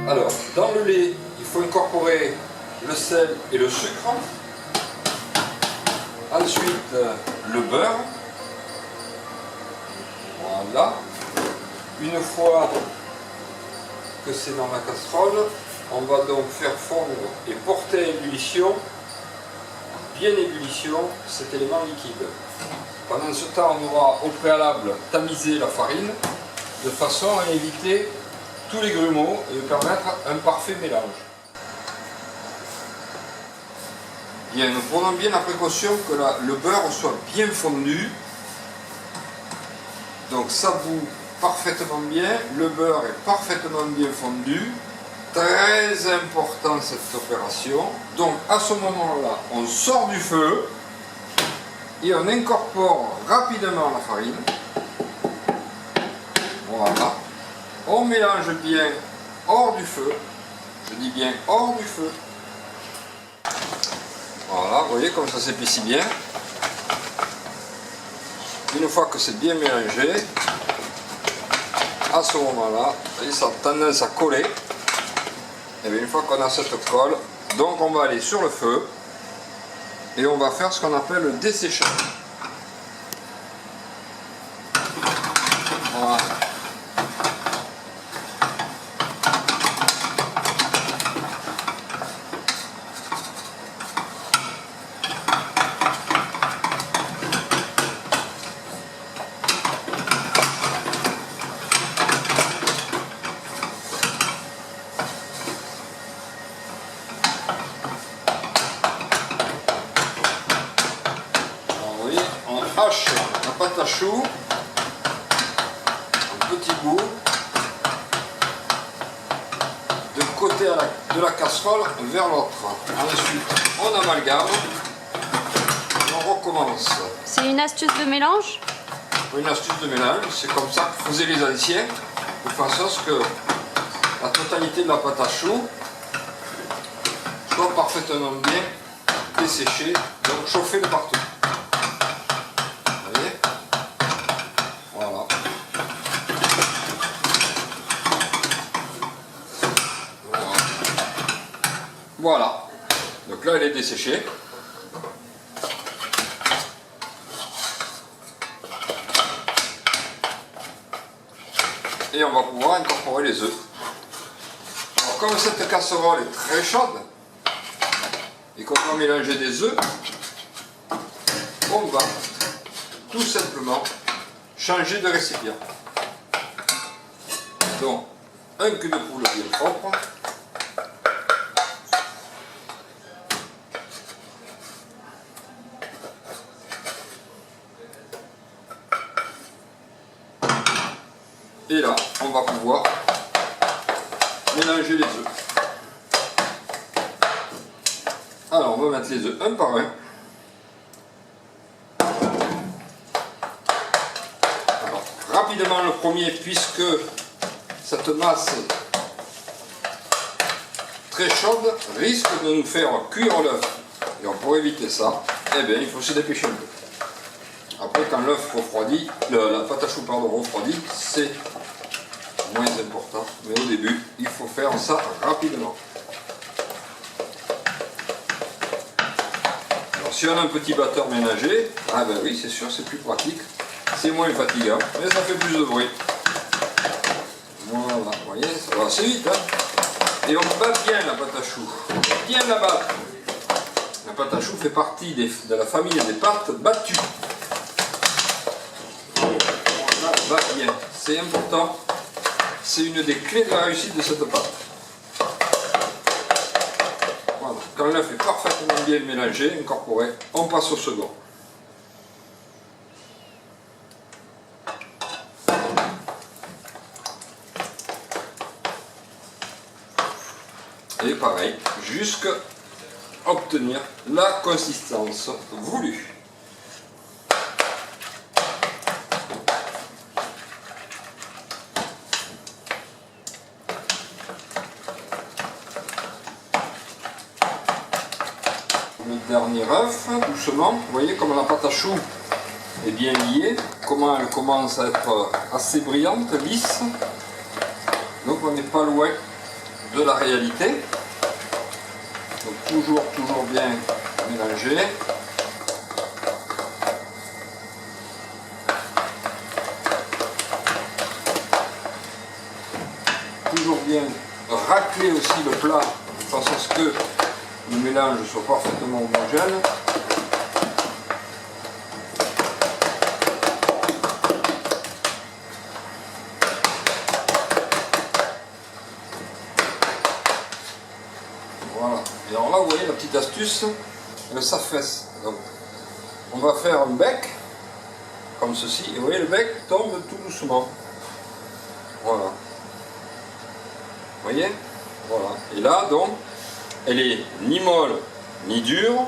Alors, dans le lait, il faut incorporer le sel et le sucre. Ensuite, le beurre. Voilà. Une fois que c'est dans la casserole, on va donc faire fondre et porter à ébullition, bien ébullition, cet élément liquide. Pendant ce temps, on aura au préalable tamisé la farine de façon à éviter tous les grumeaux et permettre un parfait mélange. Bien, nous prenons bien la précaution que le beurre soit bien fondu. Donc ça bout parfaitement bien, le beurre est parfaitement bien fondu. Très important cette opération. Donc à ce moment-là, on sort du feu et on incorpore rapidement la farine. Voilà. On mélange bien hors du feu. Je dis bien hors du feu. Voilà, vous voyez comme ça s'épaissit bien. Une fois que c'est bien mélangé, à ce moment-là, ça a tendance à coller. Et bien une fois qu'on a cette colle, donc on va aller sur le feu et on va faire ce qu'on appelle le desséchage. Voilà. On hache la pâte à choux en petits bouts de côté de la casserole vers l'autre. Ensuite, on amalgame et on recommence. C'est une astuce de mélange? Une astuce de mélange, c'est comme ça que faisaient les anciens, de façon à ce que la totalité de la pâte à choux soit parfaitement bien desséchée, donc chauffée de partout. Voilà, donc là elle est desséchée. Et on va pouvoir incorporer les œufs. Alors comme cette casserole est très chaude et qu'on va mélanger des œufs, on va tout simplement changer de récipient. Donc un cul de poule bien propre. Et là, on va pouvoir mélanger les œufs. Alors, on va mettre les œufs un par un. Alors, rapidement le premier, puisque cette masse très chaude risque de nous faire cuire l'œuf. Et pour éviter ça, eh bien, il faut se dépêcher un peu. Après, quand l'œuf refroidit, la pâte à choux refroidit, c'est moins important. Mais au début, il faut faire ça rapidement. Alors, si on a un petit batteur ménager, ah ben oui, c'est sûr, c'est plus pratique. C'est moins fatigant, mais ça fait plus de bruit. Voilà, vous voyez, ça va assez vite. Hein. Et on bat bien la pâte à choux. Bien la battre. La pâte à choux fait partie de la famille des pâtes battues. Va bien, c'est important, c'est une des clés de la réussite de cette pâte. Voilà. Quand l'œuf est parfaitement bien mélangé, incorporé, on passe au second. Et pareil, jusqu'à obtenir la consistance voulue. Le dernier œuf, doucement, vous voyez comme la pâte à choux est bien liée, comment elle commence à être assez brillante, lisse. Donc on n'est pas loin de la réalité. Donc toujours bien mélanger. Toujours bien racler aussi le plat de façon à ce que le mélange soit parfaitement homogène. Voilà. Et alors là, vous voyez la petite astuce, le s'affaisse. Donc, on va faire un bec, comme ceci, et vous voyez, le bec tombe tout doucement. Voilà. Vous voyez? Voilà. Et là, donc, elle est ni molle, ni dure,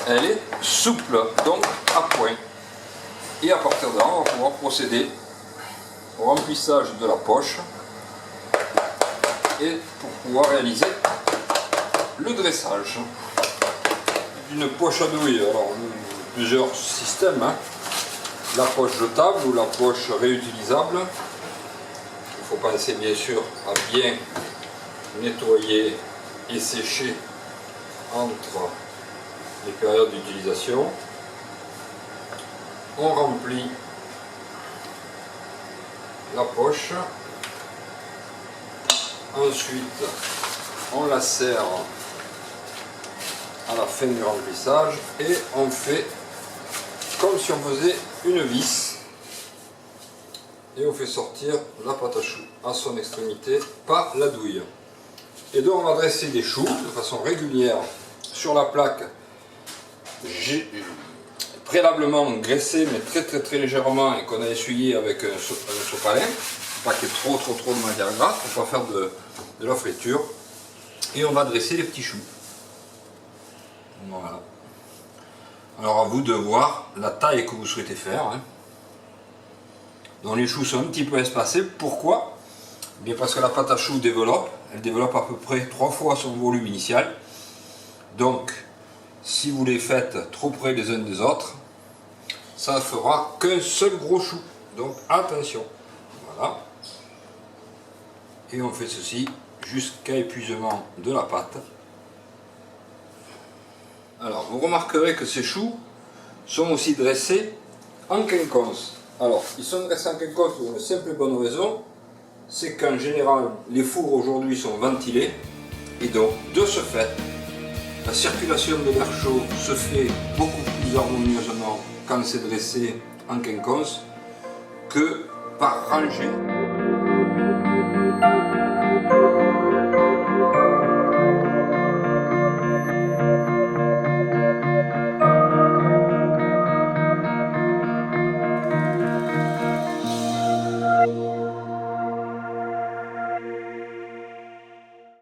elle est souple, donc à point. Et à partir de là, on va pouvoir procéder au remplissage de la poche et pour pouvoir réaliser le dressage d'une poche à douille. Alors, plusieurs systèmes, hein. La poche jetable ou la poche réutilisable. Il faut penser bien sûr à bien nettoyer et sécher entre les périodes d'utilisation. On remplit la poche, ensuite on la serre à la fin du remplissage et on fait comme si on faisait une vis et on fait sortir la pâte à choux à son extrémité par la douille. Et donc on va dresser des choux de façon régulière sur la plaque préalablement graissée mais très légèrement et qu'on a essuyé avec un sopalin, pas qu'il y ait trop de matière grasse pour ne pas faire de la friture. Et on va dresser les petits choux. Voilà. Alors à vous de voir la taille que vous souhaitez faire. Hein. Donc les choux sont un petit peu espacés. Pourquoi? Bien parce que la pâte à choux développe. Elle développe à peu près 3 fois son volume initial. Donc si vous les faites trop près les uns des autres, ça ne fera qu'un seul gros chou. Donc attention. Voilà. Et on fait ceci jusqu'à épuisement de la pâte. Alors vous remarquerez que ces choux sont aussi dressés en quinconce. Alors ils sont dressés en quinconce pour une simple et bonne raison, c'est qu'en général les fours aujourd'hui sont ventilés et donc de ce fait la circulation de l'air chaud se fait beaucoup plus harmonieusement quand c'est dressé en quinconce que par rangée.